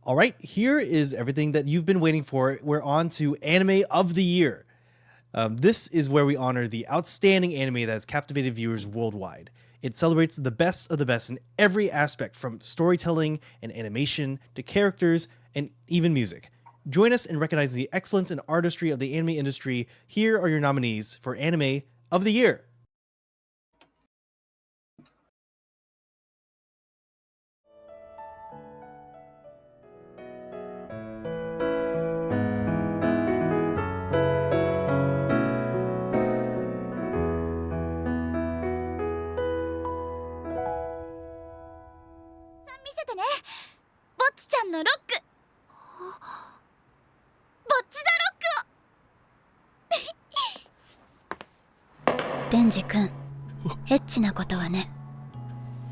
All right, here is everything that you've been waiting for. We're on to Anime of the Year. This is where we honor the outstanding anime that has captivated viewers worldwide. It celebrates the best of the best in every aspect, from storytelling and animation to characters and even music. Join us in recognizing the excellence and artistry of the anime industry. Here are your nominees for Anime of the Year. Denji 君、エッチなことはね、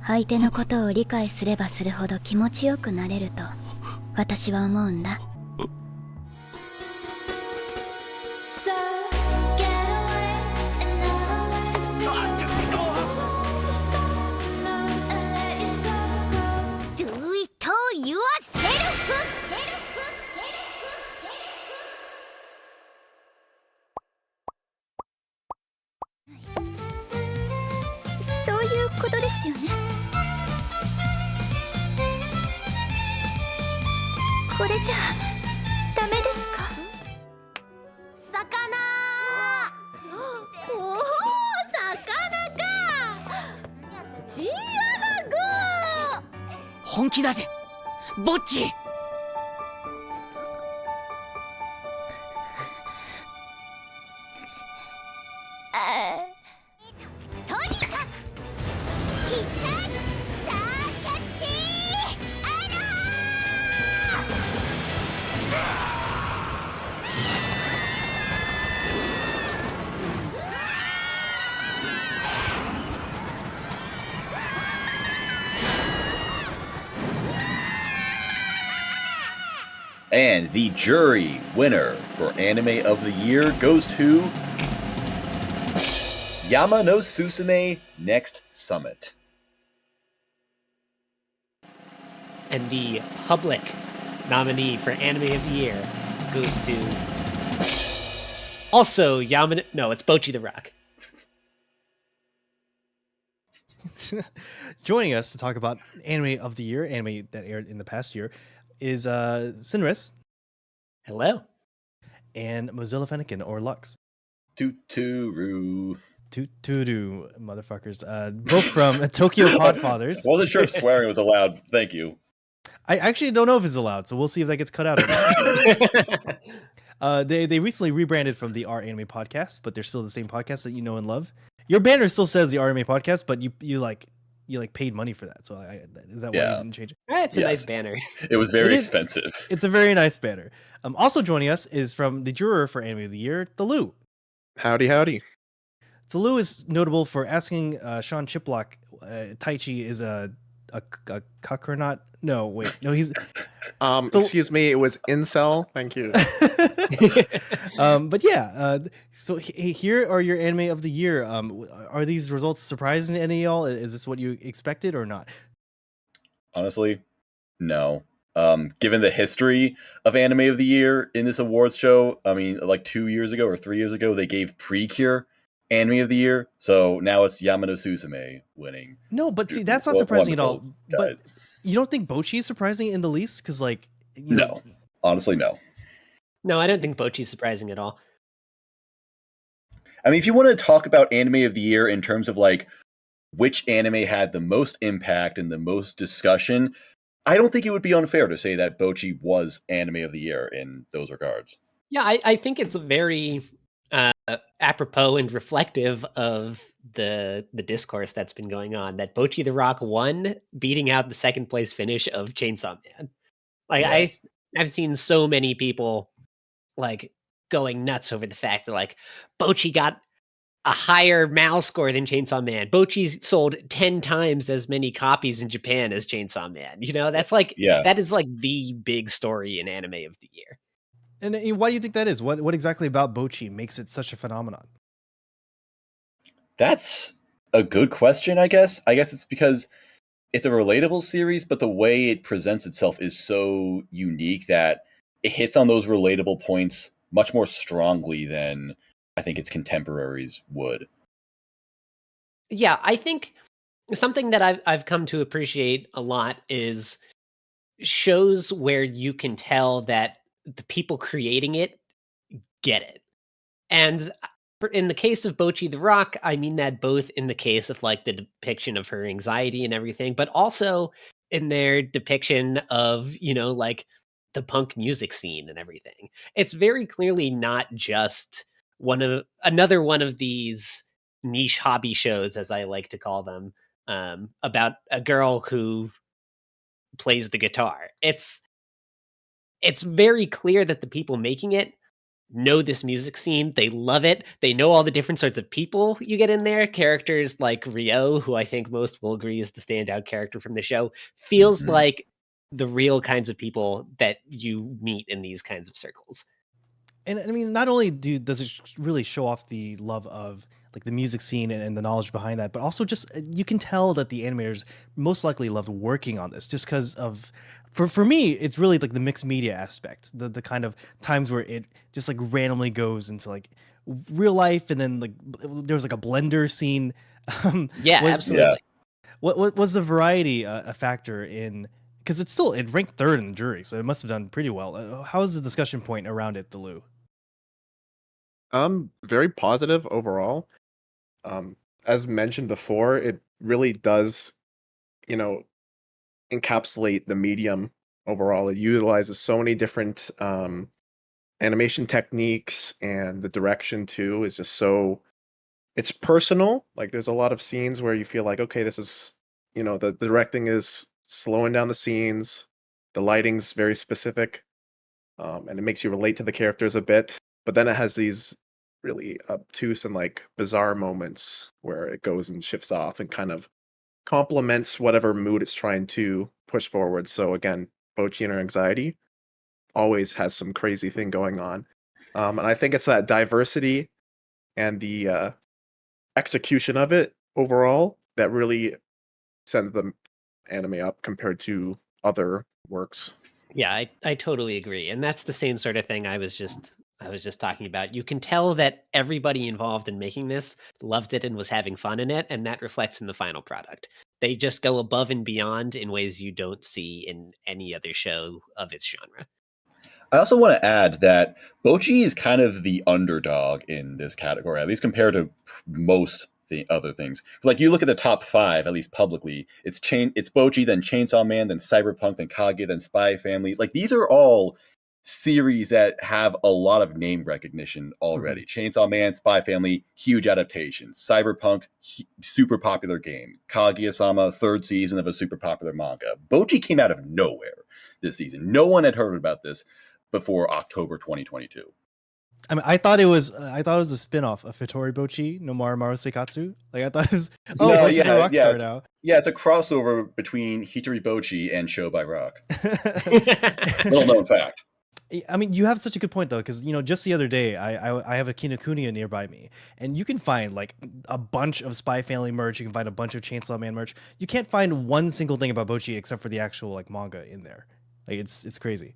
相手のことを理解すればするほど気持ちよくなれると私は思うんだ。そういうことですよね。これじゃダメですか？魚。おお、魚か。チンアナゴ。本気だぜ、ボッチ。とにかく必殺スターキャッチアロAnd the jury winner for Anime of the Year goes to Yama no Susume Next Summit. And the public nominee for Anime of the Year goes to also Yamano. No, it's Bocchi the Rock. Joining us to talk about Anime of the Year, anime that aired in the past year, is Sinris Hello. and Mozilla Fennekin, or Lux. Tuturu. Tutu motherfuckers. Both from Tokyo Podfathers. I wasn't sure if swearing was allowed. Thank you. I actually don't know if it's allowed, so we'll see if that gets cut out. They recently rebranded from the R Anime Podcast, but they're still the same podcast that you know and love. Your banner still says the R Anime Podcast, but you paid money for that. So is that why you didn't change it? It's a nice banner. It was very expensive. It's a very nice banner. Also joining us is from the juror for Anime of the Year, Thalu. Howdy, howdy. Thalu is notable for asking Sean Chiplock, Taichi is a Kakarot. No, wait, no, he's. Excuse me, it was incel. Thank you. But yeah, so here are your Anime of the Year. Are these results surprising to any of y'all? Is this what you expected or not? Honestly, no. Given the history of Anime of the Year in this awards show, I mean, like 2 years ago or 3 years ago, they gave Precure Anime of the Year. So now it's Yamano Susume winning. No, but see, that's not surprising at all. Guys. But you don't think Bocchi is surprising in the least? Because, like, no. Honestly, no. No, I don't think Bocchi's surprising at all. I mean, if you want to talk about Anime of the Year in terms of, like, which anime had the most impact and the most discussion, I don't think it would be unfair to say that Bocchi was Anime of the Year in those regards. Yeah, I think it's very apropos and reflective of the discourse that's been going on, that Bocchi the Rock won, beating out the second place finish of Chainsaw Man. Like, yeah. I've seen so many people like going nuts over the fact that like Bocchi got a higher MAL score than Chainsaw Man. Bocchi sold 10 times as many copies in Japan as Chainsaw Man. You know, that's like, that is like the big story in Anime of the Year. And why do you think that is? What exactly about Bocchi makes it such a phenomenon? That's a good question, I guess. I guess it's because it's a relatable series, but the way it presents itself is so unique that it hits on those relatable points much more strongly than I think its contemporaries would. Yeah, I think something that I've come to appreciate a lot is shows where you can tell that the people creating it get it. And in the case of Bochi the Rock, I mean that both in the case of like the depiction of her anxiety and everything, but also in their depiction of, like the punk music scene and everything. It's very clearly not just another one of these niche hobby shows, as I like to call them, about a girl who plays the guitar. It's very clear that the people making it know this music scene. They love it. They know all the different sorts of people you get in there. Characters like Rio, who I think most will agree is the standout character from the show, feels Mhm. like the real kinds of people that you meet in these kinds of circles. And I mean, not only does it really show off the love of like the music scene and the knowledge behind that, but also just you can tell that the animators most likely loved working on this just because of for me it's really like the mixed media aspect, the kind of times where it just like randomly goes into like real life, and then like there was like a blender scene. Yeah, Was absolutely. what was the variety a factor in? Because it ranked third in the jury, so it must have done pretty well. How is the discussion point around it, Delu? Very positive overall. Um, as mentioned before, it really does, you know, encapsulate the medium overall. It utilizes so many different animation techniques, and the direction too is just so it's personal. Like there's a lot of scenes where you feel like, okay, this is, the directing is slowing down the scenes, the lighting's very specific, and it makes you relate to the characters a bit. But then it has these really obtuse and like bizarre moments where it goes and shifts off and kind of complements whatever mood it's trying to push forward. So again, Bochi and her anxiety always has some crazy thing going on. And I think it's that diversity and the execution of it overall that really sends the anime up compared to other works. Yeah, I totally agree. And that's the same sort of thing I was just talking about. You can tell that everybody involved in making this loved it and was having fun in it, and that reflects in the final product. They just go above and beyond in ways you don't see in any other show of its genre. I also want to add that Bochi is kind of the underdog in this category, at least compared to most the other things. Like you look at the top five, at least publicly, it's Bochi, then Chainsaw Man, then Cyberpunk, then Kaguya, then Spy Family. Like these are all series that have a lot of name recognition already. Chainsaw Man, Spy Family, huge adaptations. Cyberpunk, super popular game. Kaguya-sama, third season of a super popular manga. Bochi came out of nowhere this season. No one had heard about this before October 2022. I mean, I thought it was a spin-off of Fitori Bochi no Maru Seikatsu. Like I thought it was Bochi's a rock star now. Yeah, it's a crossover between Hitori Bochi and Show by Rock. Little known fact. I mean, you have such a good point though, because just the other day, I have a Kinokuniya nearby me, and you can find like a bunch of Spy Family merch. You can find a bunch of Chainsaw Man merch. You can't find one single thing about Bochi except for the actual like manga in there. Like it's crazy.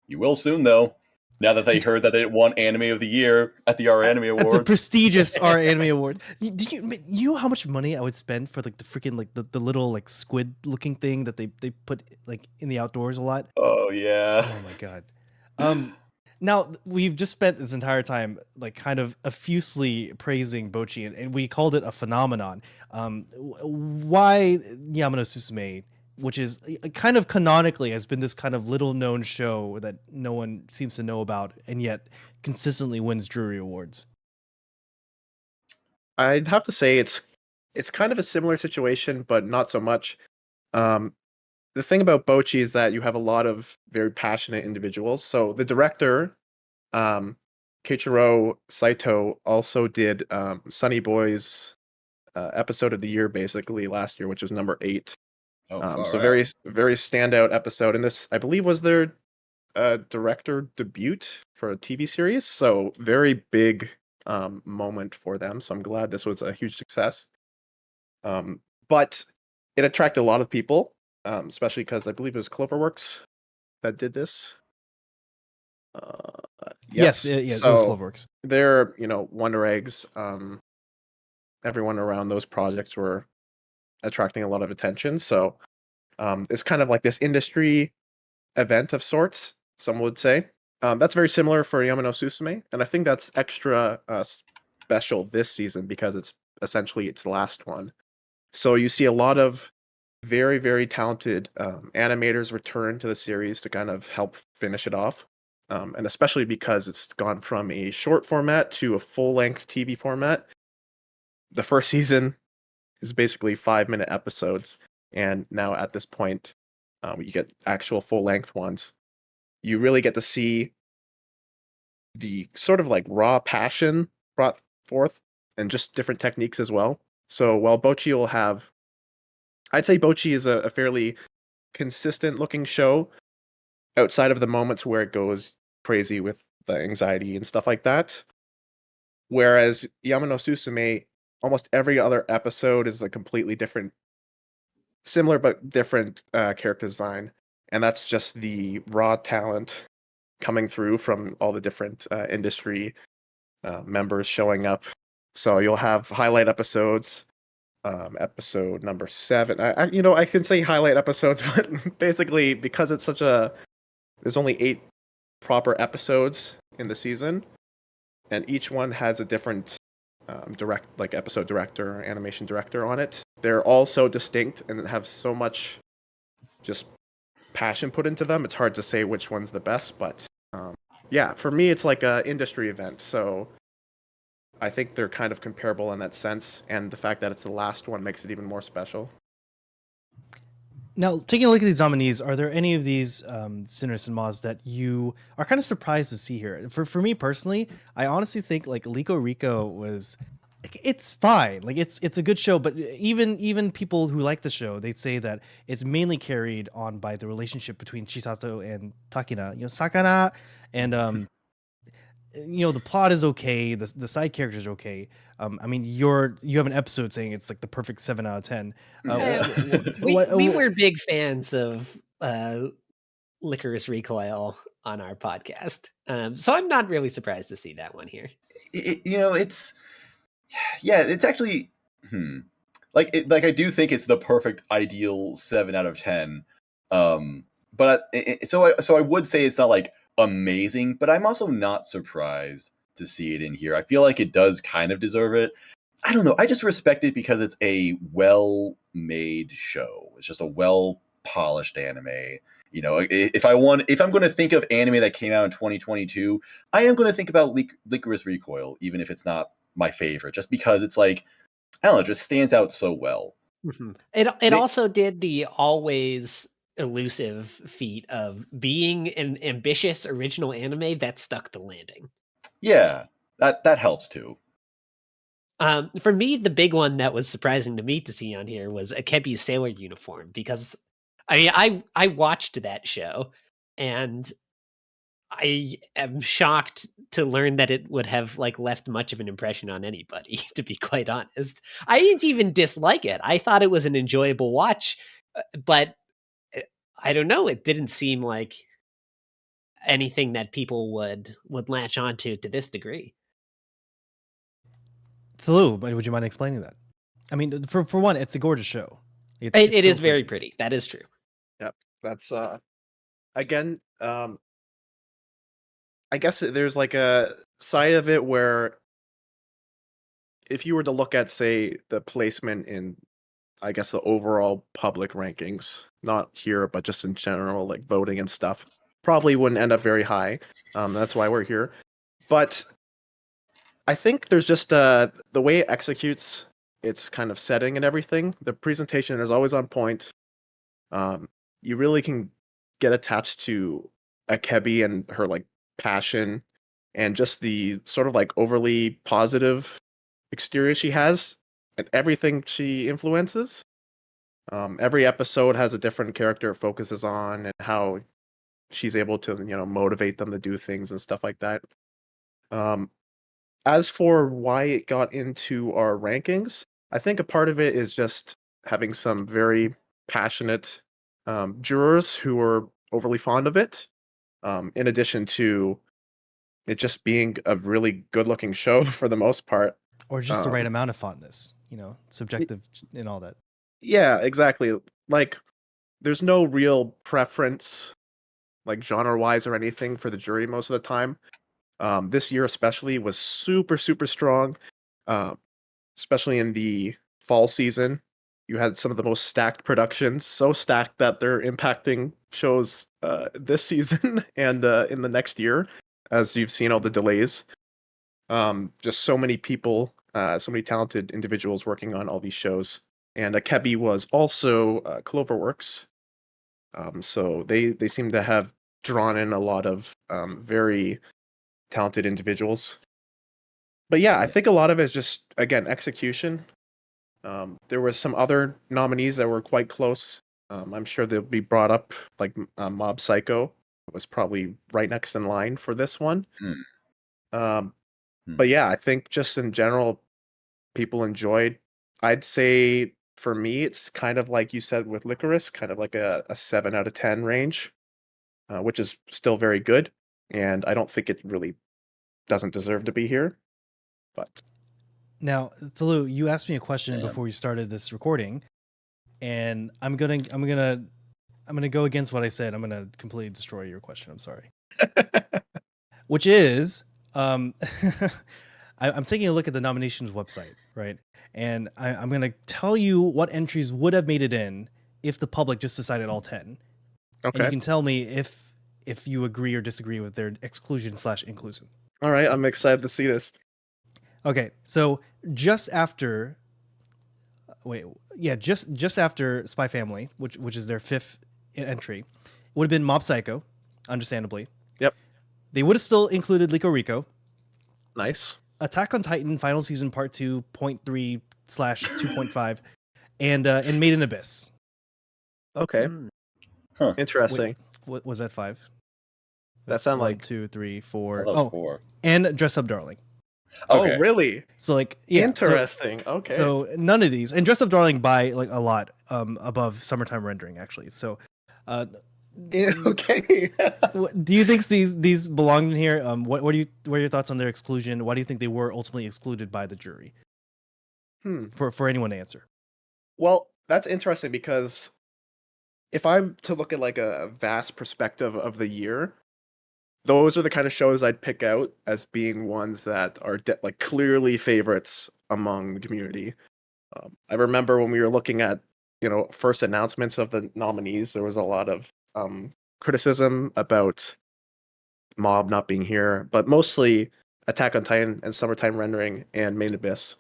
You will soon though. Now that they heard that it won Anime of the Year at the R Anime At Awards. the prestigious R Anime Awards. Did you know how much money I would spend for like the freaking like the little like squid looking thing that they put like in the outdoors a lot? Oh yeah. Oh my god. Now we've just spent this entire time like kind of effusively praising Bochi, and we called it a phenomenon. Why Yamano Susume, which is kind of canonically has been this kind of little known show that no one seems to know about, and yet consistently wins jury awards. I'd have to say it's kind of a similar situation, but not so much. Um, the thing about Bochi is that you have a lot of very passionate individuals. So the director, um, Keiichiro Saito, also did Sunny Boy's episode of the year basically last year, which was number 8. Oh, So far very out. very standout episode, and this I believe was their director debut for a TV series. So very big moment for them. So I'm glad this was a huge success. But it attracted a lot of people, especially because I believe it was Cloverworks that did this. Yes, Yes. it was So Cloverworks. they're, Wonder Eggs. Everyone around those projects were attracting a lot of attention. So it's kind of like this industry event of sorts, some would say. That's very similar for Yamano Susume, and I think that's extra special this season because it's essentially its last one. So you see a lot of very, very talented animators return to the series to kind of help finish it off. And especially because it's gone from a short format to a full-length TV format. The first season is basically 5-minute episodes, and now at this point, you get actual full-length ones. You really get to see the sort of like raw passion brought forth and just different techniques as well. So while Bochi will have, I'd say Bochi is a fairly consistent looking show outside of the moments where it goes crazy with the anxiety and stuff like that. Whereas Yamano Susume, almost every other episode is a completely different, similar but different character design. And that's just the raw talent coming through from all the different industry members showing up. So you'll have highlight episodes. Episode number 7. I can say highlight episodes, but basically because it's there's only 8 proper episodes in the season, and each one has a different episode director, animation director on it. They're all so distinct and have so much just passion put into them. It's hard to say which one's the best, but yeah, for me, it's like a industry event. So I think they're kind of comparable in that sense, and the fact that it's the last one makes it even more special. Now, taking a look at these nominees, are there any of these Sinners and Mods that you are kind of surprised to see here? For me personally, I honestly think like Lico Rico was, like, it's fine, like it's a good show, but even people who like the show, they'd say that it's mainly carried on by the relationship between Chisato and Takina, Sakana, and the plot is okay, the side characters are okay. I mean, you have an episode saying it's like the perfect 7 out of 10. Yeah. We were big fans of Licorice Recoil on our podcast, so I'm not really surprised to see that one here. It's actually like I do think it's the perfect ideal 7 out of 10. But so I would say it's not like amazing, but I'm also not surprised to see it in here. I feel like it does kind of deserve it. I don't know. I just respect it because it's a well-made show. It's just a well-polished anime. If I'm going to think of anime that came out in 2022, I am going to think about Licorice Recoil, even if it's not my favorite, just because it's like, I don't know, it just stands out so well. Mm-hmm. It also did the always elusive feat of being an ambitious original anime that stuck the landing. Yeah, that helps too. For me, the big one that was surprising to me to see on here was Akebi's sailor uniform, because I watched that show and I am shocked to learn that it would have left much of an impression on anybody, to be quite honest. I didn't even dislike it. I thought it was an enjoyable watch, but I don't know, it didn't seem like anything that people would latch onto to this degree. Thalu, would you mind explaining that? I mean, for one, it's a gorgeous show. It is very pretty. That is true. Yep. That's again, I guess there's like a side of it where if you were to look at, say, the placement in, I guess, the overall public rankings, not here, but just in general, like voting and stuff, probably wouldn't end up very high. That's why we're here. But I think there's just the way it executes its kind of setting and everything. The presentation is always on point. You really can get attached to Akebi and her passion and just the sort of overly positive exterior she has and everything she influences. Every episode has a different character it focuses on and how she's able to motivate them to do things and stuff like that. As for why it got into our rankings, I think a part of it is just having some very passionate jurors who were overly fond of it, in addition to it just being a really good-looking show for the most part. Or just the right Um, amount of fondness, subjective and all that. yeah, exactly. Like, there's no real preference, like genre-wise or anything, for the jury most of the time. This year especially was super, super strong, uh, especially in the fall season. You had some of the most stacked productions, so stacked that they're impacting shows this season and in the next year, as you've seen all the delays. Just so many people, so many talented individuals working on all these shows. And Akebi was also Cloverworks, so they seem to have drawn in a lot of very talented individuals. But yeah, I think a lot of it is just, again, execution. There were some other nominees that were quite close. I'm sure they'll be brought up, like Mob Psycho was probably right next in line for this one. Hmm. Um, Hmm. but yeah, I think just in general, people enjoyed. I'd say for me, it's kind of like you said with Licorice, kind of like a 7 out of 10 range, which is still very good. And I don't think it really doesn't deserve to be here. But Now, Thalu, you asked me a question Damn. before you started this recording, and I'm gonna go against what I said. I'm gonna completely destroy your question. I'm sorry. Which is, I'm taking a look at the nominations website, right? And I'm gonna tell you what entries would have made it in if the public just decided all 10, and you okay. can tell me if you agree or disagree with their exclusion/inclusion. All right. I'm excited to see this. Okay, so just after, just after Spy Family, which is their 5th entry, would have been Mob Psycho, understandably. Yep. They would have still included Lico Rico, Nice. Attack on Titan Final Season Part 2.3/2.5, and Made in Abyss. Okay. Hmm. Huh. Interesting. What was that 5? That sound One, like 2, 3, I 4. thought it was 4. And Dress Up Darling. Okay. Oh, really? So like, yeah, Interesting. Okay. So none of these, and Dress Up Darling by like a lot above Summertime Rendering actually. So Okay. do you think these belong in here? What are your thoughts on their exclusion? Why do you think they were ultimately excluded by the jury? For anyone to answer. Well, that's interesting because if I'm to look at like a vast perspective of the year, those are the kind of shows I'd pick out as being ones that are like clearly favorites among the community. I remember when we were looking at, first announcements of the nominees, there was a lot of criticism about Mob not being here, but mostly Attack on Titan and Summertime Rendering and Main Abyss,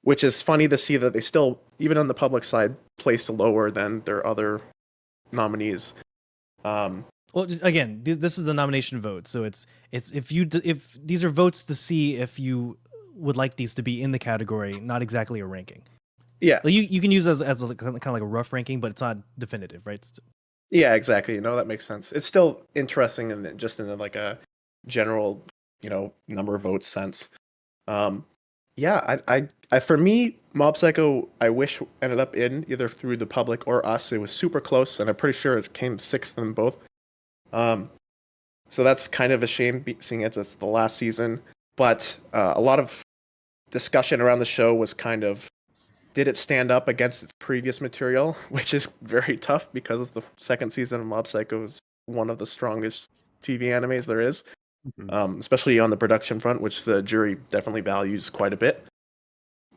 which is funny to see that they still, even on the public side, placed lower than their other nominees. Well, again, this is the nomination vote, so it's if these are votes to see if you would like these to be in the category, not exactly a ranking. Yeah, Like you can use it as kind of like a rough ranking, but it's not definitive, right? yeah, exactly. That makes sense. It's still interesting and just in like a general, number of votes sense. Yeah, I for me, Mob Psycho, I wish ended up in either through the public or us. It was super close, and I'm pretty sure it came 6th in both. So that's kind of a shame, seeing as it's the last season. But a lot of discussion around the show was kind of, did it stand up against its previous material, which is very tough because the second season of Mob Psycho is one of the strongest TV animes there is, especially on the production front, which the jury definitely values quite a bit.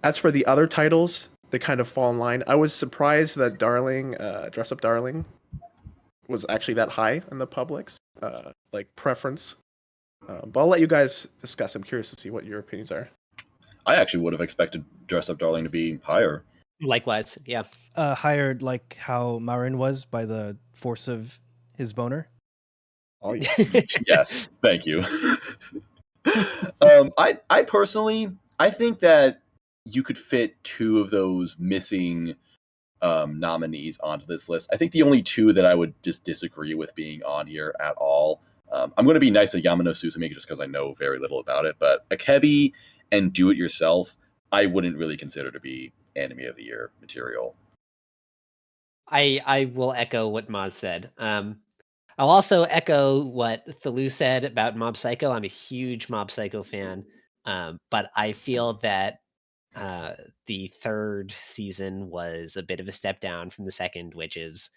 As for the other titles, they kind of fall in line. I was surprised that Dress Up Darling, was actually that high in the public's like preference. But I'll let you guys discuss. I'm curious to see what your opinions are. I actually would have expected Dress Up Darling to be higher. Likewise, yeah. Hired like how Marin was by the force of his boner. Oh yes. Yes, thank you. I personally, I think that you could fit 2 of those missing nominees onto this list. I think the only 2 that I would just disagree with being on here at all. I'm going to be nice to Yamano Susumu just because I know very little about it, but Akebi and Do It Yourself, I wouldn't really consider to be Anime of the Year material. I will echo what Maz said. I'll also echo what Thalu said about Mob Psycho. I'm a huge Mob Psycho fan, but I feel that uh, the third season was a bit of a step down from the second, which is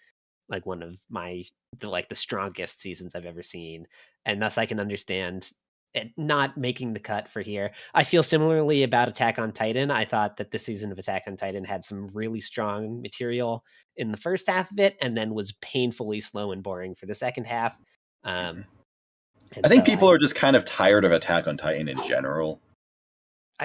like one of the strongest seasons I've ever seen, and thus I can understand it not making the cut for here. I feel similarly about Attack on Titan. I thought that this season of Attack on Titan had some really strong material in the first half of it, and then was painfully slow and boring for the second half. Um, and I think so people are just kind of tired of Attack on Titan in general.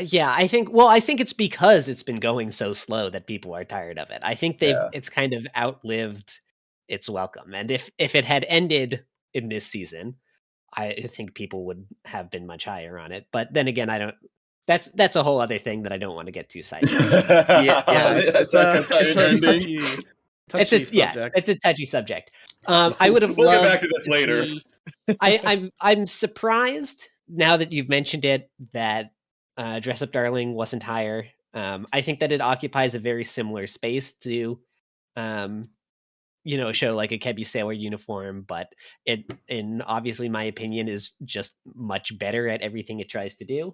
Yeah, I think it's because it's been going so slow that people are tired of it. I think Yeah. it's kind of outlived its welcome. And if it had ended in this season, I think people would have been much higher on it. But then again, I don't that's a whole other thing that I don't want to get too sidetracked. It's a touchy subject. It's a touchy subject. I would have We'll get loved back to this later. I'm surprised now that you've mentioned it that Dress Up Darling wasn't higher. I think that it occupies a very similar space to a show like a Kebi Sailor Uniform, but it, in obviously my opinion, is just much better at everything it tries to do.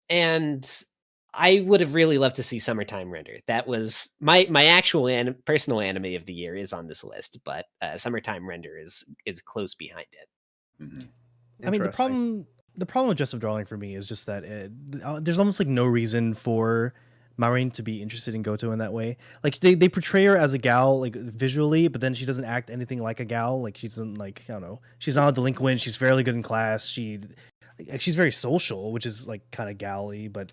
And I would have really loved to see Summertime Render. That was my actual personal anime of the year is on this list, but Summertime Render is close behind it. Mhm. I mean, the problem with Dress Up Darling for me is just that there's almost like no reason for Maureen to be interested in Goto in that way. Like they portray her as a gal like visually, but then she doesn't act anything like a gal. Like she doesn't like, I don't know. She's not a delinquent. She's fairly good in class. She's very social, which is like kind of galley, but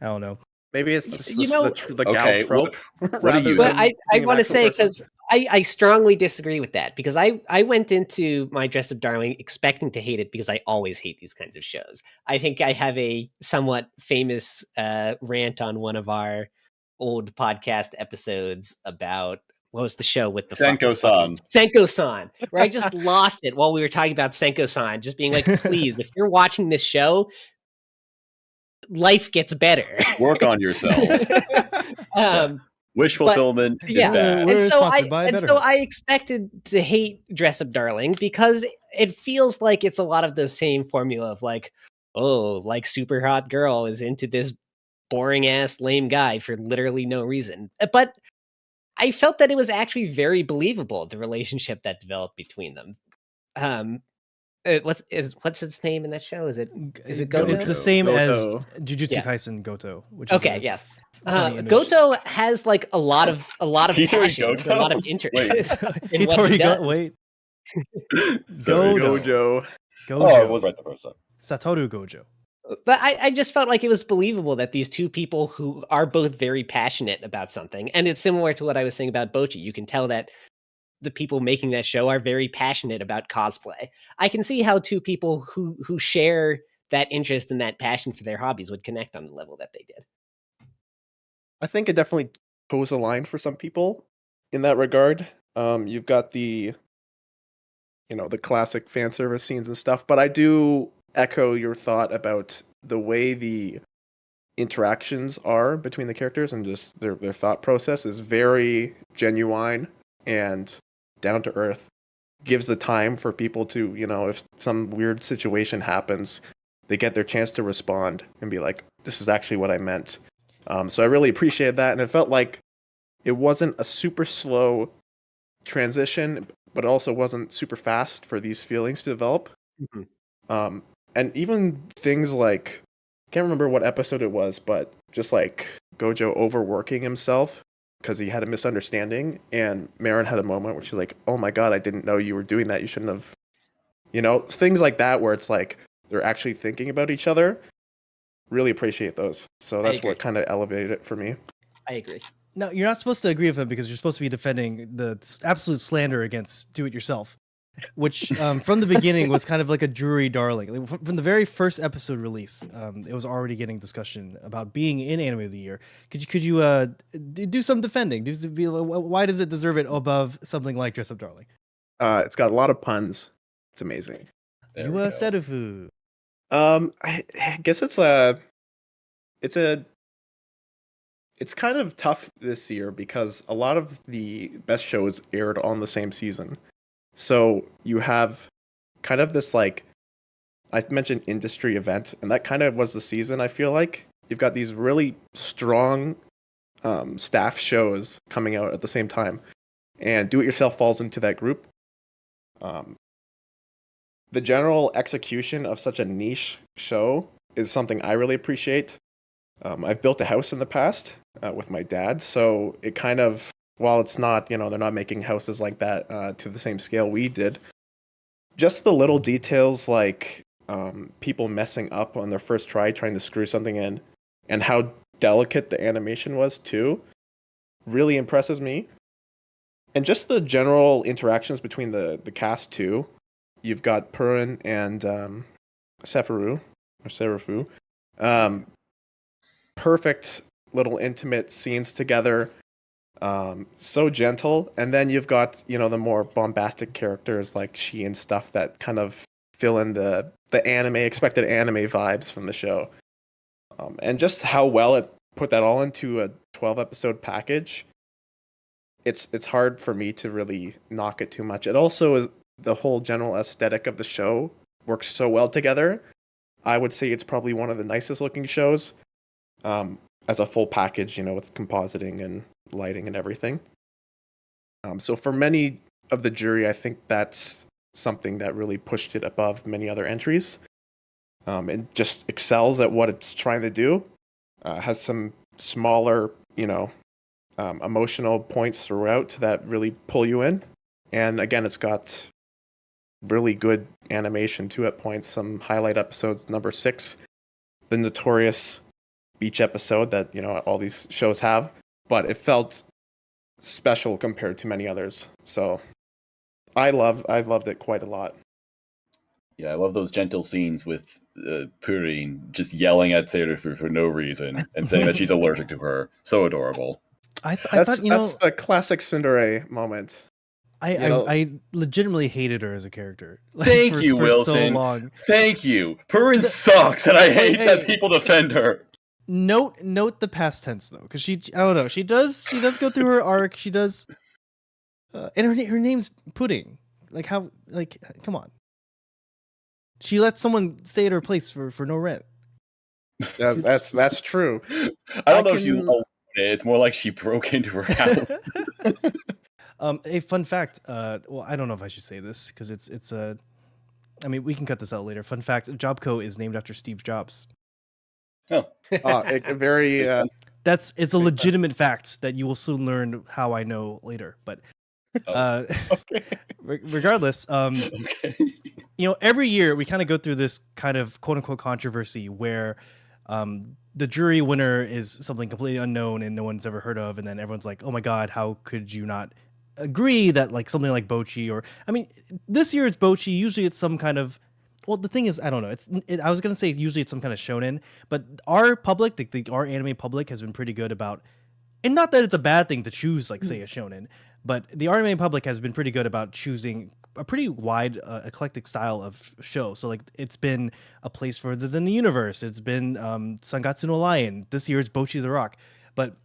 I don't know. Maybe it's just You know- the gal Okay, trope. what do rather you- But than I being an want to actual say, person. because I strongly disagree with that, because I went into my Dress Up Darling expecting to hate it because I always hate these kinds of shows. I think I have a somewhat famous rant on one of our old podcast episodes about what was the show with the Senko-san. Senko-san, where I just lost it while we were talking about Senko-san, just being like, please, if you're watching this show, life gets better. Work on yourself. Wish fulfillment is yeah. bad. We're And so sponsored by BetterHelp. I expected to hate Dress Up Darling because it feels like it's a lot of the same formula of like, oh, like super hot girl is into this boring ass lame guy for literally no reason. But I felt that it was actually very believable, the relationship that developed between them. What's its name in that show? Is it Goto? It's the same Goto. as Jujutsu Yeah. Kaisen Goto, which is Okay, a yes. funny image. Goto has like a lot of Hitori passion, Goto? a lot of interest in what Hitori he does. wait. Sorry. Gojo. Gojo. Oh, I Gojo. was right the first time. Satoru Gojo. But I just felt like it was believable that these two people who are both very passionate about something, and it's similar to what I was saying about Bocchi. You can tell that the people making that show are very passionate about cosplay. I can see how two people who share that interest and that passion for their hobbies would connect on the level that they did. I think it definitely toes a line for some people in that regard. You've got the classic fan service scenes and stuff, but I do echo your thought about the way the interactions are between the characters and just their thought process is very genuine and down to earth. Gives the time for people to, if some weird situation happens, they get their chance to respond and be like, this is actually what I meant. So I really appreciated that, and it felt like it wasn't a super slow transition, but also wasn't super fast for these feelings to develop. Mhm. And even things like, I can't remember what episode it was, but just like Gojo overworking himself because he had a misunderstanding, and Marin had a moment where she's like, oh my god, I didn't know you were doing that, you shouldn't have, things like that where it's like they're actually thinking about each other. Really appreciate those. So that's what kind of elevated it for me. I agree. No, you're not supposed to agree with him because you're supposed to be defending the absolute slander against do-it-yourself, which from the beginning was kind of like a Drury darling. Like, from the very first episode release, it was already getting discussion about being in Anime of the Year. Could you do some defending? Why does it deserve it above something like Dress Up Darling? It's got a lot of puns. It's amazing. There we go. Serufu. I guess it's a it's kind of tough this year because a lot of the best shows aired on the same season. So you have kind of this like I mentioned industry event, and that kind of was the season. I feel like you've got these really strong staff shows coming out at the same time, and Do It Yourself falls into that group. Um, the general execution of such a niche show is something I really appreciate. I've built a house in the past with my dad, so it kind of, while it's not, they're not making houses like that to the same scale we did, just the little details like people messing up on their first try, trying to screw something in, and how delicate the animation was too, really impresses me. And just the general interactions between the cast too. You've got Purin and Sephiroth. Perfect little intimate scenes together. So gentle. And then you've got, the more bombastic characters like she and stuff that kind of fill in the expected anime vibes from the show. And just how well it put that all into a 12 episode package. It's hard for me to really knock it too much. It also is the whole general aesthetic of the show works so well together. I would say it's probably one of the nicest looking shows as a full package, with compositing and lighting and everything. So for many of the jury, I think that's something that really pushed it above many other entries. It just excels at what it's trying to do. Has some smaller, emotional points throughout that really pull you in. And again, it's got really good animation too at points. Some highlight episodes, number 6, the notorious beach episode that, all these shows have. But it felt special compared to many others. So I loved it quite a lot. Yeah, I love those gentle scenes with Purin just yelling at Seirufu for no reason and saying that she's allergic to her. So adorable. I thought, that's a classic Tsundere moment. I legitimately hated her as a character. Thank you, for Wilson. So long. Thank you. Purin sucks, and I hate that people defend her. Note the past tense though, because I don't know, she does go through her arc. She does, and her name's Pudding. Like how? Like come on. She let someone stay at her place for no rent. Yeah, that's true. I don't know if she loved it. It's more like she broke into her house. A fun fact. Well, I don't know if I should say this because it's a. I mean, we can cut this out later. Fun fact: Jobco is named after Steve Jobs. Oh, very. It's a legitimate fact that you will soon learn how I know later. But okay. Regardless, okay. Every year we kind of go through this kind of quote unquote controversy where the jury winner is something completely unknown and no one's ever heard of, and then everyone's like, oh my god, how could you not agree that like something like Bocchi, or I mean, this year it's Bocchi. Usually it's some kind of, well, the thing is, I don't know. I was gonna say usually it's some kind of shonen, but our public, our anime public, has been pretty good about, and not that it's a bad thing to choose like say a shonen, but the anime public has been pretty good about choosing a pretty wide eclectic style of show. So like it's been A Place Further Than the Universe. It's been Sangatsu no Lion. This year it's Bocchi the Rock. But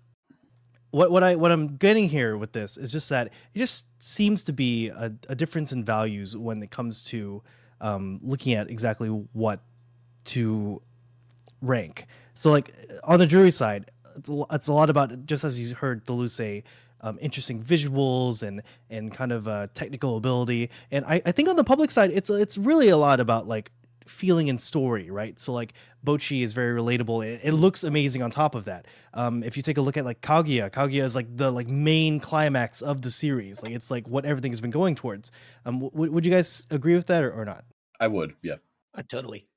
what I'm getting here with this is just that it just seems to be a difference in values when it comes to looking at exactly what to rank. So like on the jury side, it's a lot about, just as you heard Delu say, interesting visuals and kind of technical ability. And I think on the public side, it's really a lot about like feeling and story, right? So like Bocchi is very relatable. It looks amazing on top of that. If you take a look at like Kaguya is like the like main climax of the series. Like it's like what everything has been going towards. Would you guys agree with that or not? I would, yeah. Totally.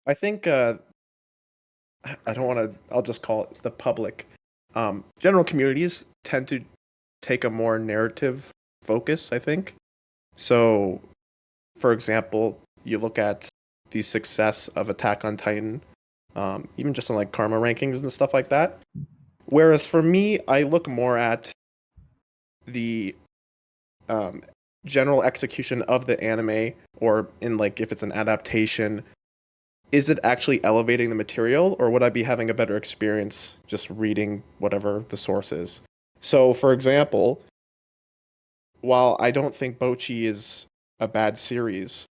I think I don't want to. I'll just call it the public. General communities tend to take a more narrative focus, I think. So, for example, you look at the success of Attack on Titan, even just on like Karma rankings and stuff like that. Whereas for me, I look more at the general execution of the anime, or in like if it's an adaptation, is it actually elevating the material, or would I be having a better experience just reading whatever the source is? So, for example, while I don't think Bocchi is a bad series,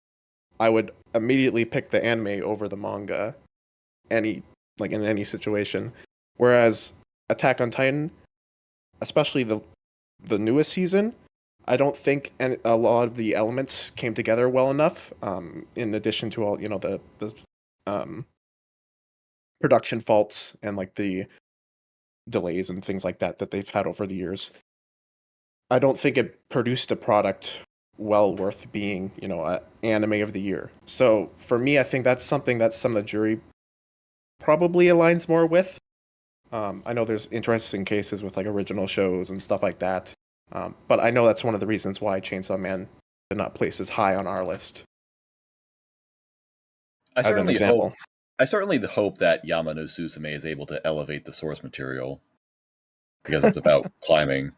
I would immediately pick the anime over the manga, in any situation. Whereas Attack on Titan, especially the newest season, I don't think a lot of the elements came together well enough. In addition to all the production faults and like the delays and things like that they've had over the years, I don't think it produced a product well worth being, a anime of the year. So for me, I think that's something that some of the jury probably aligns more with. I know there's interesting cases with like original shows and stuff like that, but I know that's one of the reasons why Chainsaw Man did not place as high on our list. I As an certainly example. hope. I certainly hope that Yamano Susume is able to elevate the source material because it's about climbing.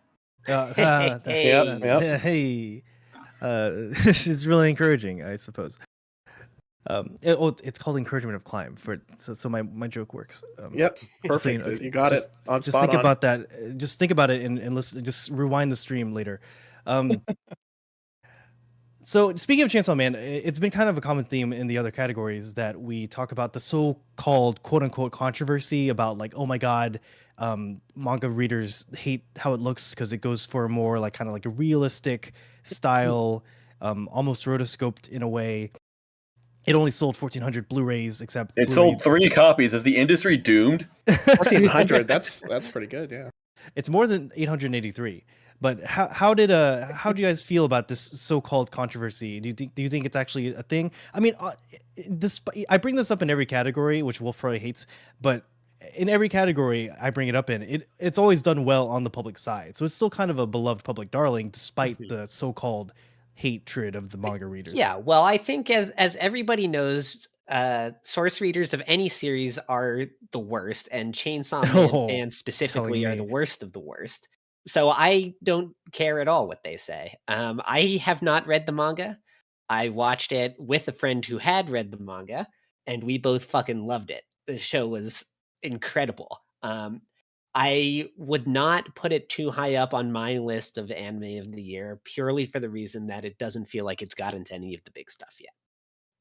Hey. Hey, this is really encouraging, I suppose. It's called encouragement of climb so my joke works. Yep, Just so perfect. You got it on just spot think on. about that. Just think about it and listen. Just rewind the stream later. So speaking of Chainsaw Man, it's been kind of a common theme in the other categories that we talk about the so-called quote-unquote controversy about like, oh my god, manga readers hate how it looks because it goes for a more like kind of like a realistic style, almost rotoscoped in a way. It only sold 1,400 Blu-rays, except It Blu-ray- sold 3 copies. Is the industry doomed? 1,400. That's pretty good. Yeah. It's more than 883. But how do you guys feel about this so-called controversy? Do you think it's actually a thing? I mean, I bring this up in every category, which Wolf probably hates, but in every category I bring it up in, it's always done well on the public side. So it's still kind of a beloved public darling, despite the so-called hatred of the manga readers. Yeah, well, I think as everybody knows, source readers of any series are the worst, and Chainsaw Man Oh, fans specifically telling are the me. worst of the worst. So I don't care at all what they say. I have not read the manga. I watched it with a friend who had read the manga, and we both fucking loved it. The show was incredible. I would not put it too high up on my list of anime of the year, purely for the reason that it doesn't feel like it's gotten to any of the big stuff yet.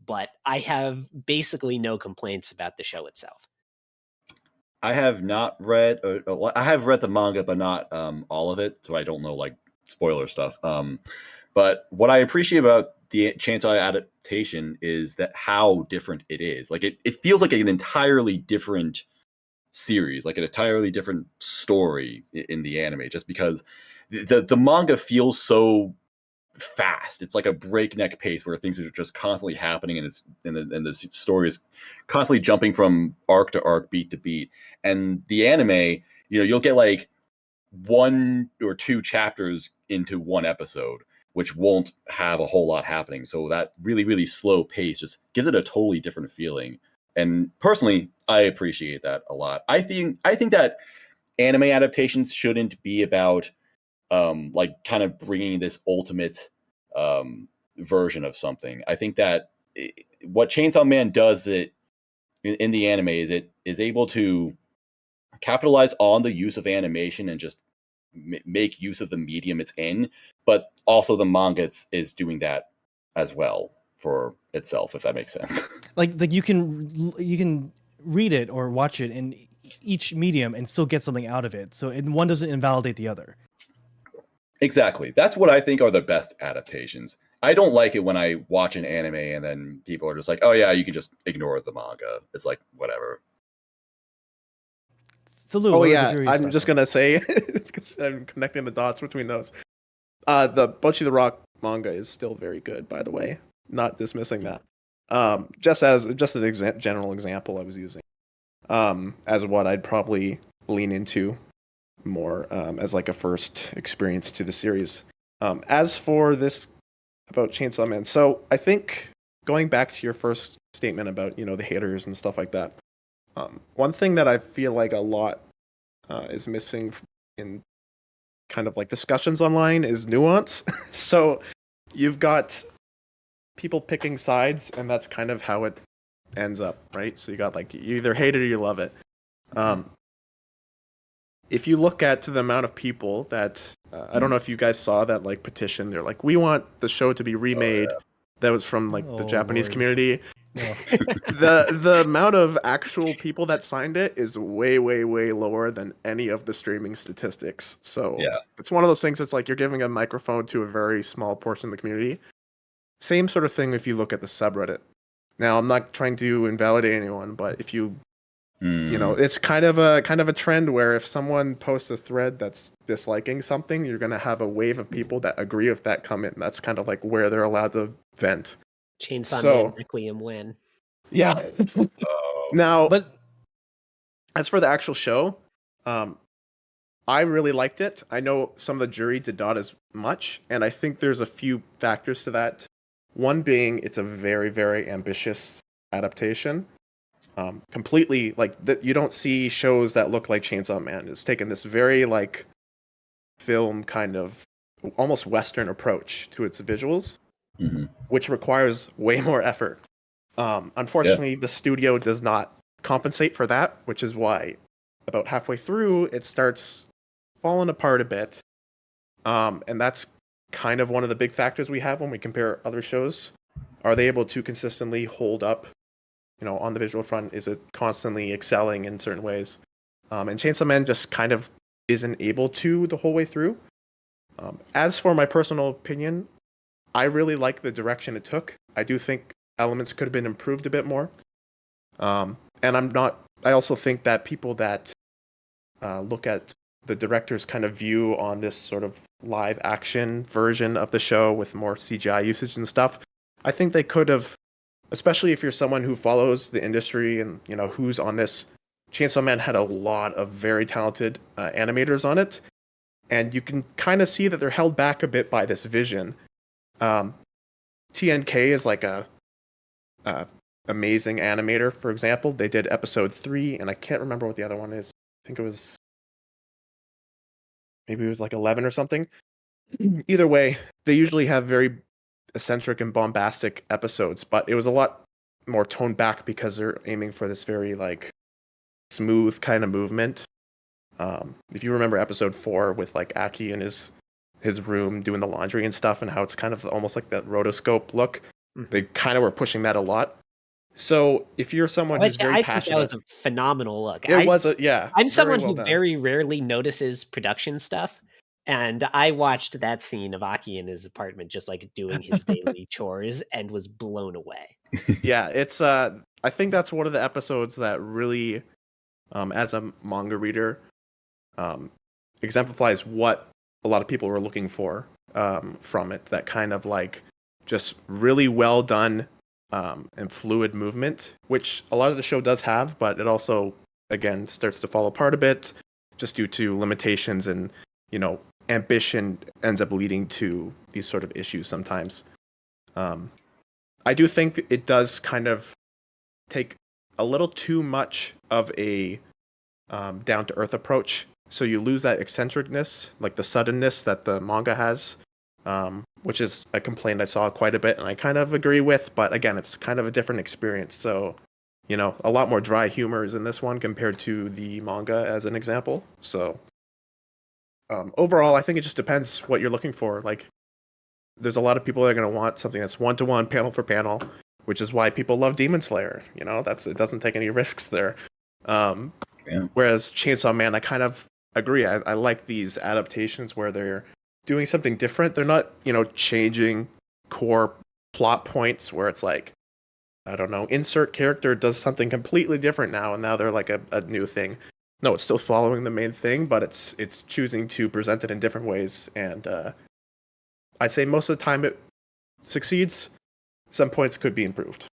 But I have basically no complaints about the show itself. I have not read. I have read the manga, but not all of it, so I don't know like spoiler stuff. But what I appreciate about the Chainsaw adaptation is that how different it is. Like it feels like an entirely different series, like an entirely different story in the anime, just because the manga feels so fast. It's like a breakneck pace where things are just constantly happening, and the story is constantly jumping from arc to arc, beat to beat. And the anime, you'll get like 1 or 2 chapters into one episode, which won't have a whole lot happening. So that really, really slow pace just gives it a totally different feeling. And personally, I appreciate that a lot. I think that anime adaptations shouldn't be about like kind of bringing this ultimate version of something. I think that what Chainsaw Man does in the anime is it is able to capitalize on the use of animation and just make use of the medium it's in, but also the manga is doing that as well for itself, if that makes sense. Like you can read it or watch it in each medium and still get something out of it. So one doesn't invalidate the other. Exactly. That's what I think are the best adaptations. I don't like it when I watch an anime and then people are just like, oh yeah, you can just ignore the manga. It's like, whatever. Philou, Oh what are yeah, the jury's I'm thoughts just on gonna say, because I'm connecting the dots between those. The Bocchi the Rock manga is still very good, by the way. Not dismissing that. Just an general example I was using, as what I'd probably lean into more as like a first experience to the series. As for this about Chainsaw Man, so I think going back to your first statement about the haters and stuff like that, one thing that I feel like a lot is missing in kind of like discussions online is nuance. So you've got people picking sides, and that's kind of how it ends up, right? So you got like you either hate it or you love it. If you look at the amount of people that I don't know if you guys saw that like petition, they're like, we want the show to be remade. That was from like the Oh, Japanese Lord. community. No. The amount of actual people that signed it is way lower than any of the streaming statistics. So Yeah. it's one of those things. It's like you're giving a microphone to a very small portion of the community. Same sort of thing if you look at the subreddit. Now I'm not trying to invalidate anyone, but if you know, it's kind of a trend where if someone posts a thread that's disliking something, you're gonna have a wave of people that agree with that comment. And that's kind of like where they're allowed to vent. Chainsaw So- Man Requiem win. Yeah. Oh. Now, But as for the actual show, I really liked it. I know some of the jury did not as much, and I think there's a few factors to that. One being it's a very ambitious adaptation. Completely like that. You don't see shows that look like Chainsaw Man. It's taken this very like film kind of almost Western approach to its visuals, Mhm. which requires way more effort. Unfortunately, the studio does not compensate for that, which is why about halfway through it starts falling apart a bit. And that's kind of one of the big factors we have when we compare other shows. Are they able to consistently hold up, you know, on the visual front? Is it constantly excelling in certain ways? And Chainsaw Man just kind of isn't able to the whole way through. As for my personal opinion, I really like the direction it took. I do think elements could have been improved a bit more. And I also think that people that look at the director's kind of view on this sort of live action version of the show with more CGI usage and stuff, I think they could have, especially if you're someone who follows the industry and, you know, who's on this. Chainsaw Man had a lot of very talented animators on it, and you can kind of see that they're held back a bit by this vision. TNK is like a amazing animator, for example. They did episode 3, and I can't remember what the other one is. I think it was like 11 or something. Either way, they usually have very eccentric and bombastic episodes, but it was a lot more toned back because they're aiming for this very like smooth kind of movement. If you remember episode 4 with like Aki in his room doing the laundry and stuff, and how it's kind of almost like that rotoscope look, they kind of were pushing that a lot. So if you're someone who's very I think passionate, that was a phenomenal look. it was I'm I'm someone who very rarely notices production stuff, and I watched that scene of Aki in his apartment just like doing his daily chores and was blown away. Yeah, it's I think that's one of the episodes that really, as a manga reader, exemplifies what a lot of people were looking for from it. That kind of like just really well done and fluid movement, which a lot of the show does have, but it also again starts to fall apart a bit just due to limitations, and you know, ambition ends up leading to these sort of issues sometimes. I do think it does kind of take a little too much of a down to earth approach. So you lose that eccentricness, like the suddenness that the manga has, which is a complaint I saw quite a bit, and I kind of agree with. But again, it's kind of a different experience. So, you know, a lot more dry humor is in this one compared to the manga, as an example. So, overall, I think it just depends what you're looking for. Like, there's a lot of people that are going to want something that's one-to-one, panel for panel, which is why people love Demon Slayer. You know, it doesn't take any risks there. Whereas Chainsaw Man, I kind of agree. I like these adaptations where they're doing something different. They're not, you know, changing core plot points where it's like, I don't know, insert character does something completely different now, and now they're like a new thing. No, it's still following the main thing, but it's choosing to present it in different ways. And I'd say most of the time it succeeds. Some points could be improved.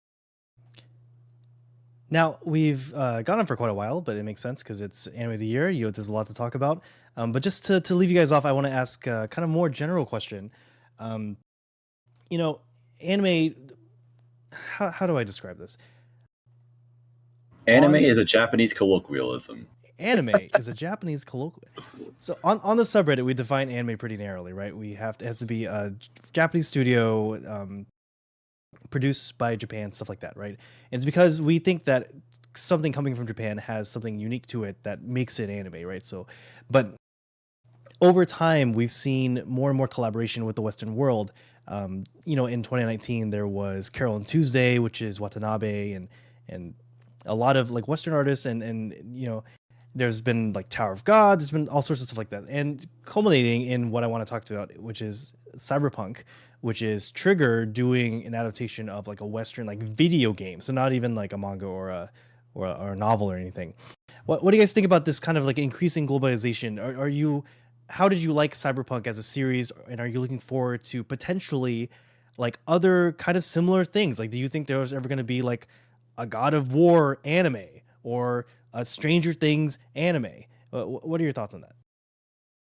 Now, we've gone on for quite a while, but it makes sense because it's anime of the year. You know, there's a lot to talk about. But just to leave you guys off, I want to ask kind of more general question. You know, anime, how do I describe this? Anime is a Japanese colloquialism. Anime is a Japanese colloquial. So on the subreddit, we define anime pretty narrowly, right? It has to be a Japanese studio produced by Japan, stuff like that, right? And it's because we think that something coming from Japan has something unique to it that makes it anime, right? So, but over time, we've seen more and more collaboration with the Western world. In 2019, there was Carol and Tuesday, which is Watanabe, and a lot of like Western artists, and there's been like Tower of God. There's been all sorts of stuff like that, and culminating in what I want to talk about, which is Cyberpunk, which is Trigger doing an adaptation of like a Western like video game, so not even like a manga or a novel or anything. What do you guys think about this kind of like increasing globalization? Are you How did you like Cyberpunk as a series, and are you looking forward to potentially like other kind of similar things? Like, do you think there's ever going to be like a God of War anime or a Stranger Things anime? What are your thoughts on that?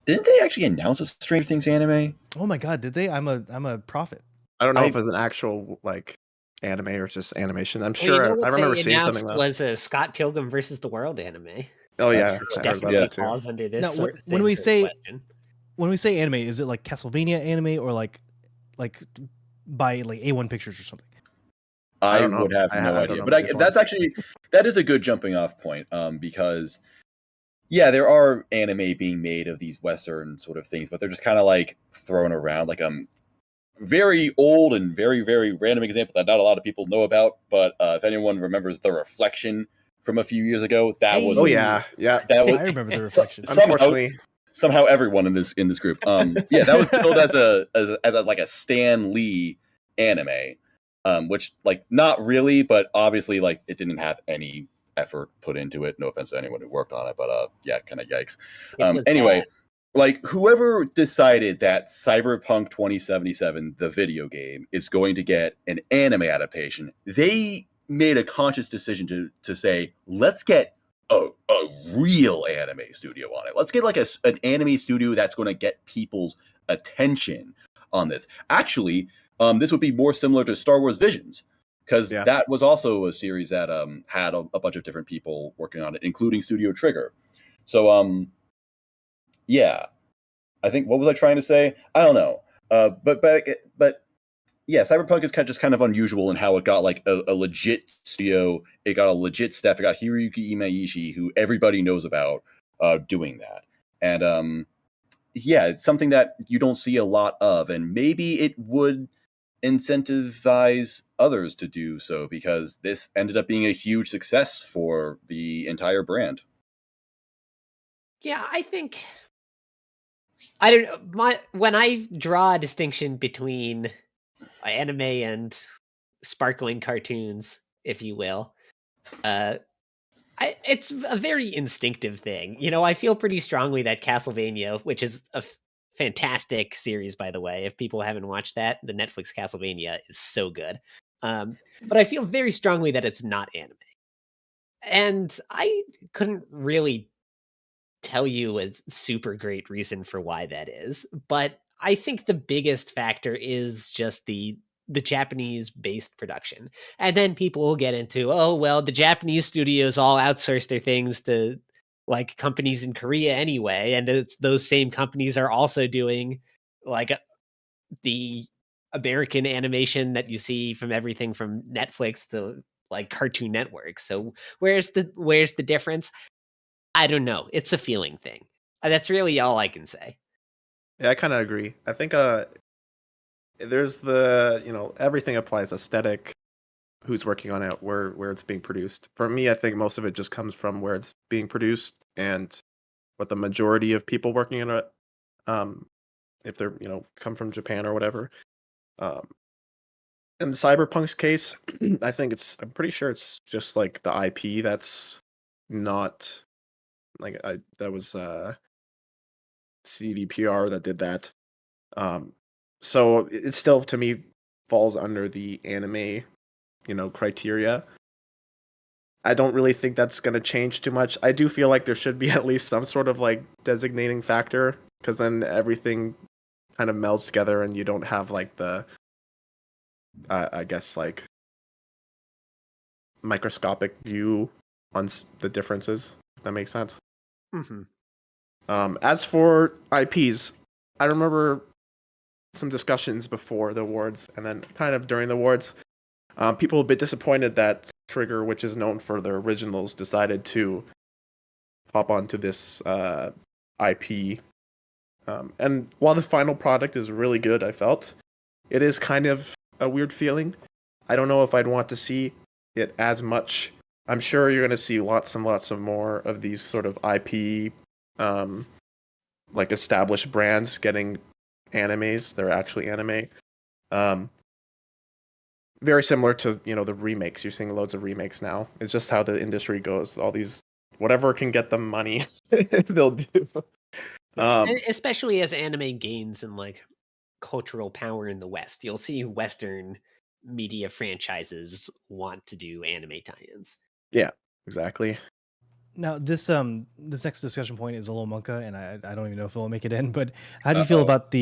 Didn't they actually announce a Stranger Things anime? Oh my God, did they? I'm a prophet. I don't know if I it's an actual like anime or just animation. I'm Well, you know sure I what remember they seeing announced something though. was a Scott Pilgrim versus the World anime, Oh That's yeah, true. which I heard about definitely that too. falls under this Now, sort of when same we sort of say question. anime, is it like Castlevania anime or like by like A1 Pictures or something? I I don't know. would have no I don't idea, know but about these that's ones. actually that is a good jumping off point. Because yeah, there are anime being made of these Western sort of things, but they're just kind of like thrown around. Like very old and very very random example that not a lot of people know about, but if anyone remembers The Reflection from a few years ago, that was Oh Hey, yeah, yeah. that was I remember The so, Reflection. Unfortunately, somehow everyone in this group. Yeah, that was billed as a like a Stan Lee anime, which like not really, but obviously like it didn't have any effort put into it. No offense to anyone who worked on it, but yeah, kind of yikes. It was Anyway, bad. like whoever decided that Cyberpunk 2077, the video game, is going to get an anime adaptation, they made a conscious decision to say, let's get a real anime studio on it. Let's get like an anime studio that's going to get people's attention on this. Actually, this would be more similar to Star Wars Visions, because yeah. that was also a series that had a bunch of different people working on it, including Studio Trigger. So yeah, I think, what was I trying to say? I don't know. But yeah, Cyberpunk is kind of unusual in how it got like a legit studio. It got a legit staff. It got Hiroyuki Imaishi, who everybody knows about, doing that. And yeah, it's something that you don't see a lot of, and maybe it would incentivize others to do so, because this ended up being a huge success for the entire brand. Yeah, I think I don't know. When I draw a distinction between anime and sparkling cartoons, if you will, uh, it's a very instinctive thing. You know, I feel pretty strongly that Castlevania, which is a fantastic series, by the way, if people haven't watched that, the Netflix Castlevania is so good. But I feel very strongly that it's not anime, and I couldn't really tell you a super great reason for why that is, but I think the biggest factor is just the Japanese based production. And then people will get into, oh well, the Japanese studios all outsource their things to like companies in Korea anyway, and it's those same companies are also doing like the American animation that you see from everything from Netflix to like Cartoon Network. So where's the difference? I don't know. It's a feeling thing. That's really all I can say. Yeah, I kind of agree. I think there's everything applies: aesthetic, who's working on it, where it's being produced. For me, I think most of it just comes from where it's being produced and what the majority of people working on it, um, if they're come from Japan or whatever. Um, in the Cyberpunk's case, I'm pretty sure it's just like the IP that's not like that was CDPR that did that. Um, so it still to me falls under the anime, criteria. I don't really think that's going to change too much. I do feel like there should be at least some sort of like designating factor, because then everything kind of melds together and you don't have like the I guess like microscopic view on the differences, if that makes sense. Mm-hmm. As for IPs, I remember some discussions before the awards and then kind of during the awards. People a bit disappointed that Trigger, which is known for their originals, decided to hop onto this IP. And while the final product is really good, I felt it is kind of a weird feeling. I don't know if I'd want to see it as much. I'm sure you're going to see lots and lots of more of these sort of IP, like established brands getting animes. They're actually anime. Very similar to the remakes. You're seeing loads of remakes now. It's just how the industry goes. All these whatever can get them money, they'll do. And especially as anime gains in like cultural power in the West, you'll see Western media franchises want to do anime tie-ins. Yeah, exactly. Now this next discussion point is a little monka, and I don't even know if it'll make it in. But how do you feel about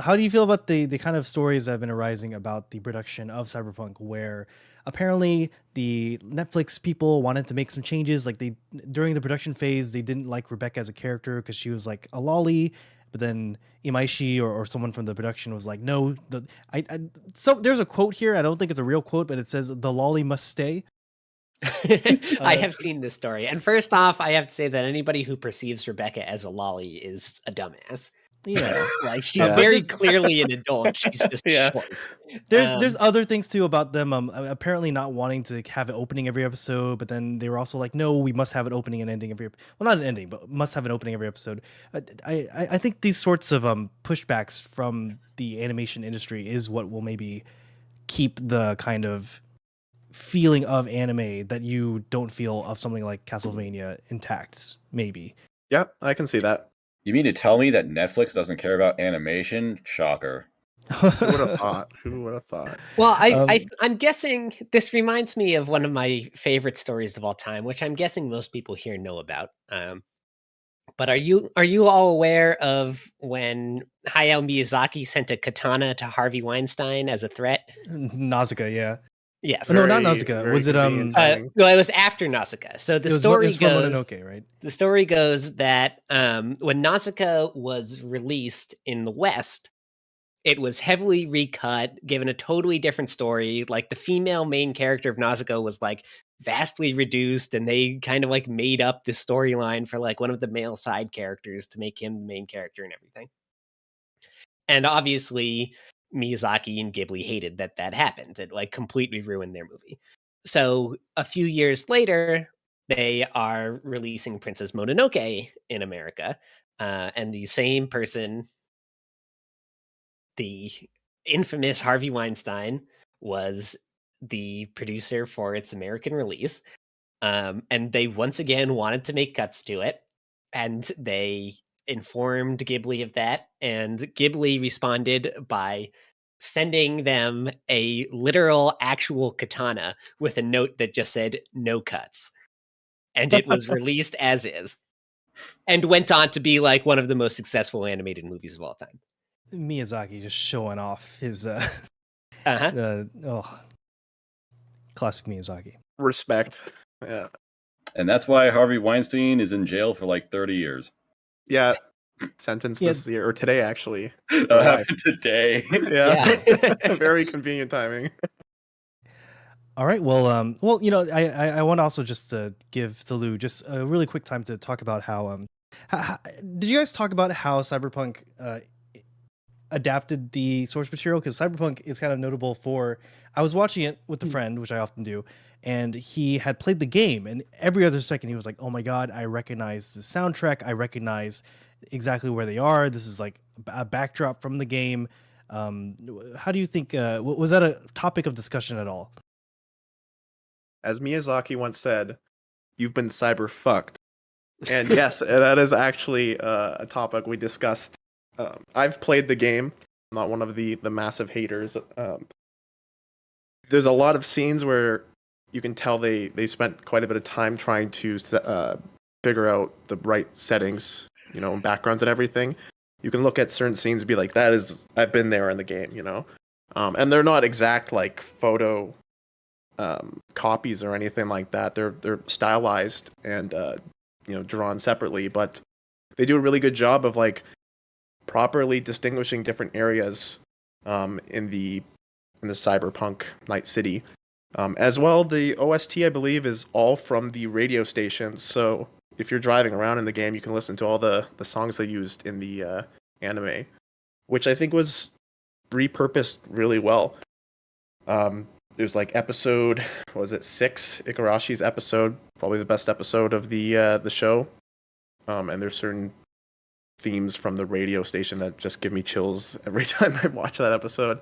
how do you feel about the kind of stories that have been arising about the production of Cyberpunk, where apparently the Netflix people wanted to make some changes, like they during the production phase they didn't like Rebecca as a character because she was like a lolly, but then Imaishi or someone from the production was like, no, so there's a quote here. I don't think it's a real quote, but it says the lolly must stay. I have seen this story, and first off, I have to say that anybody who perceives Rebecca as a lolly is a dumbass. Yeah. Like she's Yeah. very clearly an adult. She's just Yeah. short. There's other things too about them apparently not wanting to have it opening every episode, but then they were also like, no, we must have an opening and ending every well, not an ending, but must have an opening every episode. I think these sorts of pushbacks from the animation industry is what will maybe keep the kind of feeling of anime that you don't feel of something like Castlevania intact, maybe. Yeah, I can see that. You mean to tell me that Netflix doesn't care about animation? Shocker. Who would have thought? Who would have thought? Well, I'm guessing this reminds me of one of my favorite stories of all time, which I'm guessing most people here know about. But are you all aware of when Hayao Miyazaki sent a katana to Harvey Weinstein as a threat? Nausicaa, yeah. Yes. Oh, no, not Nausicaa. Very Was it convenient timing. No, it was after Nausicaa. So the it was story from goes. Mononoke, right? The story goes that when Nausicaa was released in the West, it was heavily recut, given a totally different story. Like the female main character of Nausicaa was like vastly reduced, and they kind of like made up this storyline for like one of the male side characters to make him the main character and everything. And obviously, Miyazaki and Ghibli hated that happened. It like completely ruined their movie. So a few years later, they are releasing Princess Mononoke in America, and the same person, the infamous Harvey Weinstein, was the producer for its American release. And they once again wanted to make cuts to it, and they informed Ghibli of that, and Ghibli responded by sending them a literal actual katana with a note that just said no cuts, and it was released as is and went on to be like one of the most successful animated movies of all time. Miyazaki just showing off his Uh-huh. Classic Miyazaki. Respect. Yeah. And that's why Harvey Weinstein is in jail for like 30 years. Yeah. Sentenced Yeah. this year or today, actually. That happened today. Yeah. Very convenient timing. All right. Well, I want to also just give Thalu just a really quick time to talk about how did you guys talk about how Cyberpunk adapted the source material? Because Cyberpunk is kind of notable for. I was watching it with a friend, which I often do, and he had played the game, and every other second he was like, "Oh my god, I recognize the soundtrack. I recognize exactly where they are. This is like a backdrop from the game." How do you think? Was that a topic of discussion at all? As Miyazaki once said, "You've been cyber fucked." And yes, that is actually a topic we discussed. I've played the game. I'm not one of the massive haters. There's a lot of scenes where you can tell they spent quite a bit of time trying to figure out the right settings, and backgrounds and everything. You can look at certain scenes and be like, I've been there in the game, and they're not exact like photo copies or anything like that. They're stylized and drawn separately, but they do a really good job of like properly distinguishing different areas in the cyberpunk Night City. As well, the OST, I believe, is all from the radio station. So if you're driving around in the game, you can listen to all the songs they used in the anime, which I think was repurposed really well. There's like episode, what was it, 6, Igarashi's episode, probably the best episode of the show. And there's certain themes from the radio station that just give me chills every time I watch that episode.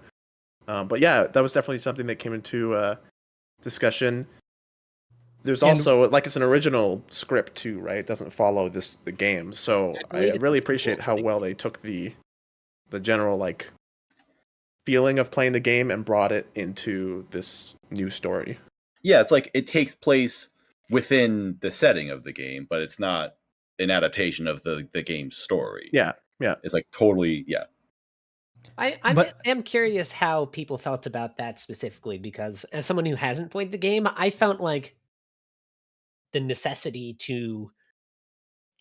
But yeah, that was definitely something that came into discussion. There's And- also, like, it's an original script too, right? It doesn't follow the game. So I I believe it's really a appreciate sequel how to the well they took the general, like, feeling of playing the game and brought it into this new story. Yeah, it's like it takes place within the setting of the game, but it's not an adaptation of the game's story. Yeah. It's like totally, yeah. I am curious how people felt about that specifically, because as someone who hasn't played the game, I felt like the necessity to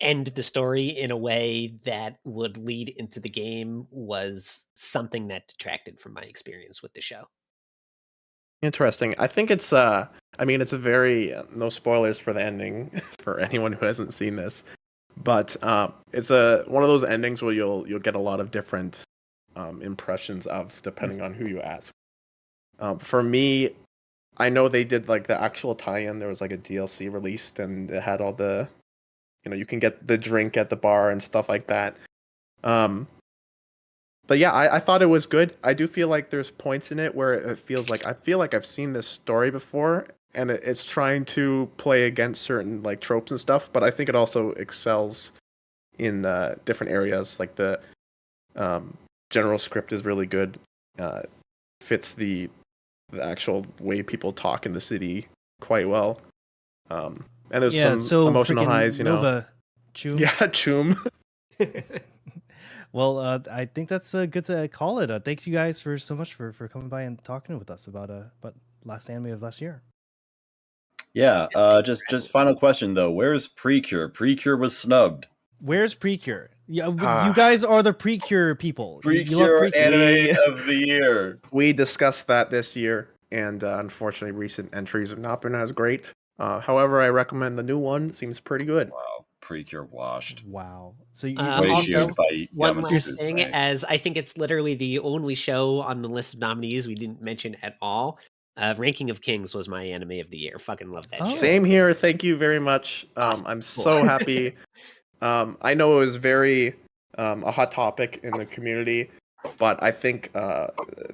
end the story in a way that would lead into the game was something that detracted from my experience with the show. Interesting. I think it's I mean, it's a very no spoilers for the ending for anyone who hasn't seen this, but it's one of those endings where you'll get a lot of different impressions of, depending on who you ask. For me, I know they did like the actual tie-in. There was like a DLC released, and it had all the, you can get the drink at the bar and stuff like that. But yeah, I thought it was good. I do feel like there's points in it where it feels like I've seen this story before, and it's trying to play against certain like tropes and stuff. But I think it also excels in different areas. Like the general script is really good. Fits the actual way people talk in the city quite well. And there's some emotional freaking highs, Nova, Chum. Yeah, Chum. Well, I think that's good to call it. Thanks you guys for so much for coming by and talking with us about last anime of last year. Yeah, just final question though. Where's Precure? Precure was snubbed. Where's Precure? Yeah, you guys are the Precure people. You love Precure Precure. anime of the year. We discussed that this year, and unfortunately, recent entries have not been as great. However, I recommend the new one. It seems pretty good. Wow, Precure washed. Wow. So you, Ratio's also, by one Yamato last thing, Suzume. as I think it's literally the only show on the list of nominees we didn't mention at all. Ranking of Kings was my anime of the year. Fucking love that. Oh. show. Same here. Thank you very much. Awesome. I'm Cool. so happy. I know it was very a hot topic in the community, but I think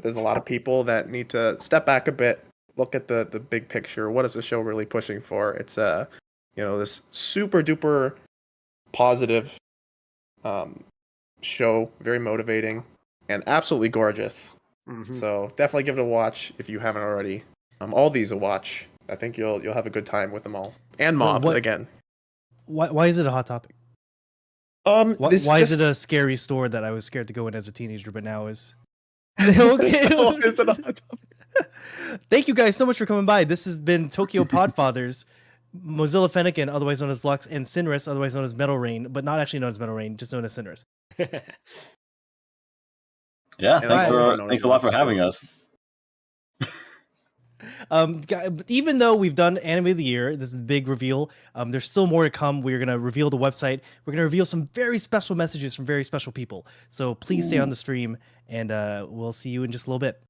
there's a lot of people that need to step back a bit, look at the big picture. What is the show really pushing for? It's this super duper positive show, very motivating and absolutely gorgeous. Mhm. So definitely give it a watch if you haven't already. All these a watch. I think you'll have a good time with them all. And Mob what- again. why is it a hot topic? Why is it a scary store that I was scared to go in as a teenager, but now is okay? Why is it a hot topic? Thank you guys so much for coming by. This has been Tokyo Podfathers, Mozilla Fennekin, otherwise known as Lux, and Sinris, otherwise known as Metal Rain, but not actually known as Metal Rain, just known as Sinris. Yeah, And thanks also a lot for having us. Even though we've done Anime of the Year, this is the big reveal. There's still more to come. We're gonna reveal the website. We're gonna reveal some very special messages from very special people. So please stay on the stream, and we'll see you in just a little bit.